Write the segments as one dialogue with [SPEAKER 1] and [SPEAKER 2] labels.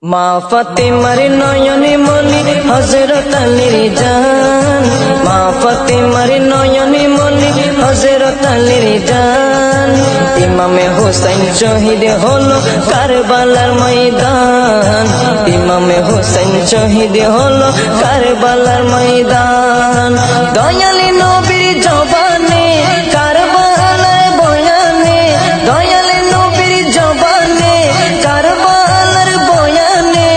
[SPEAKER 1] মা ফাতেমার নয়নে মনি হযরত আলীর জান, মা ফাতেমার নয়নে মনি হযরত আলীর জান। ইমামে হোসেন শহীদ হলো কারবালার ময়দান, ইমামে হোসেন শহীদ হলো কারবালার ময়দান। দয়ালি নবীর জবানে কারবালার বয়ানে, দয়ালি নবীর জবানে কারবালার বয়ানে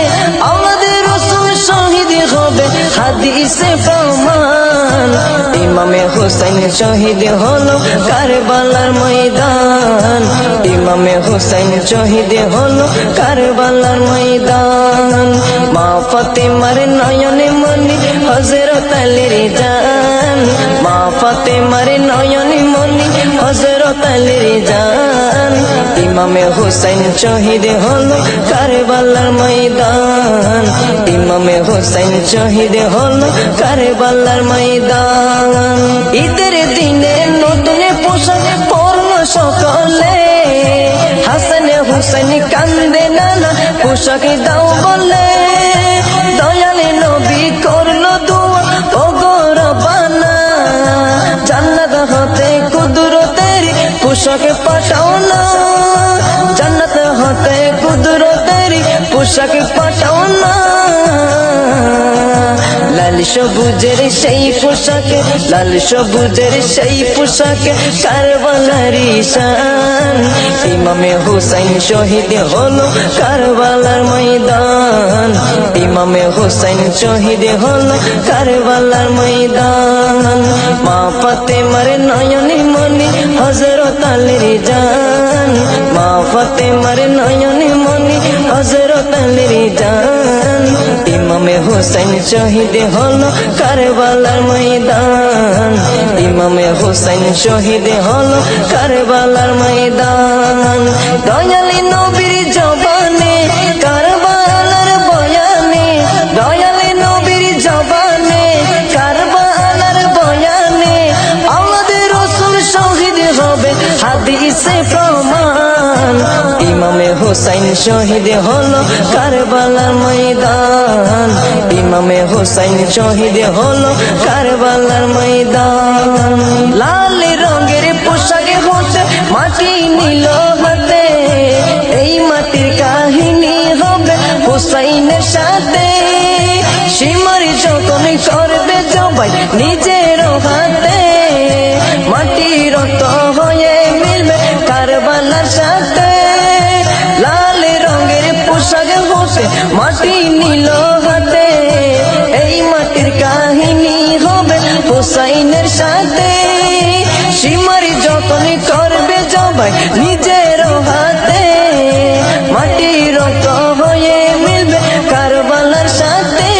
[SPEAKER 1] আওলাদে রাসূল শহীদ হবে হাদিসে প্রমাণ। ইমামে হোসেন শহীদ হলো কারবালার ময়দান, ইমামে হোসেন শহীদ হলো কারবালার ময়দান। মা ফাতেমার নয়নে মনি হযরত আলীর জান, মা ফাতেমার নয়নে মনি হযরত আলীর জান। ইমামে হোসেন শহীদ হলো কারবালার ময়দান, ইমামে হোসেন শহীদ হলো কারবালার ময়দান। ঈদের দিনে নতুন পোশাক পরলো সকলে, হাসান হুসেন কান্দে নানা পোশাক দাও বলে। দয়ালে নবী করলো দোয়া ও গো রব্বানা, জান্নাত হতে কুদরতের পোশাক পাঠাও না, জান্নাত হতে কুদরতের পোশাক পাঠাও না। লাল সবুজের সেই পোশাকে, লাল সবুজের সেই পোশাকে কারবালারি শান। ইমামে হোসেন শহীদ হলো কারবালার ময়দান, ইমামে হোসেন শহীদ হলো কারবালার ময়দান। মা ফাতেমার নয়নে মনি হযরত আলীর জান, মা ফাতেমার নয়নে মনি হযরত আলীর জান। ইমামে হোসেন শহীদ হলো কারবালার ময়দান, ইমামে হোসেন শহীদ হলো কারবালার ময়দান। দয়ালি নবীর জবানে কারবালার বয়ানে, দয়ালি নবীর জবানে কারবালার বয়ানে আওলাদে রাসূল শহীদ হবে হাদিসে প্রমাণ। ইমামে হোসেন শহীদ হলো কারবালার ময়দান, ইমামে হোসেন শহীদ হলো কারবালার ময়দান। লাল রঙের পোশাকে হতে মাটি নিল হাতে, এই মাটির কাহিনী হবে হুসাইনের সাথে। সীমার যখন করবে জবাই নিজের হাতে, মাটির রক্ত হয়ে মিলবে কারবালার সাথে। লাল রঙের পোশাক হতে মাটি নিল হাতে, এই মাটির কাহিনী হবে হুসাইনের সাথে। সীমার যখন করবে জবাই নিজের হাতে, মাটির রক্ত হয়ে মিলবে কারবালার সাথে।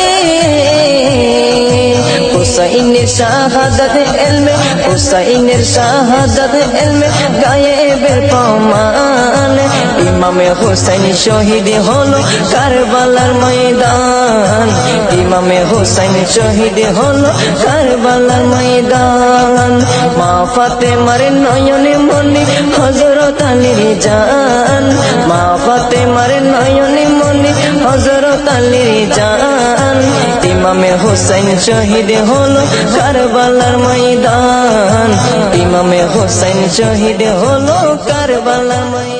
[SPEAKER 1] হুসাইনের শাহাদাত ইলমে, হুসাইনের শাহাদাত ইলমে গায়েবের প্রমাণ। ইমামে হোসেন শহীদ হলো কারবালার ময়দান, ইমামে হোসেন শহীদ হলো কারবালার ময়দান। মা ফাতেমার নয়নে মনি হযরত আলীর জান, মা ফাতেমার নয়নে মনি হযরত আলীর জান। ইমামে হোসেন শহীদ হলো কারবালার ময়দান, ইমামে হোসেন শহীদ হলো কারবালার ময়দান।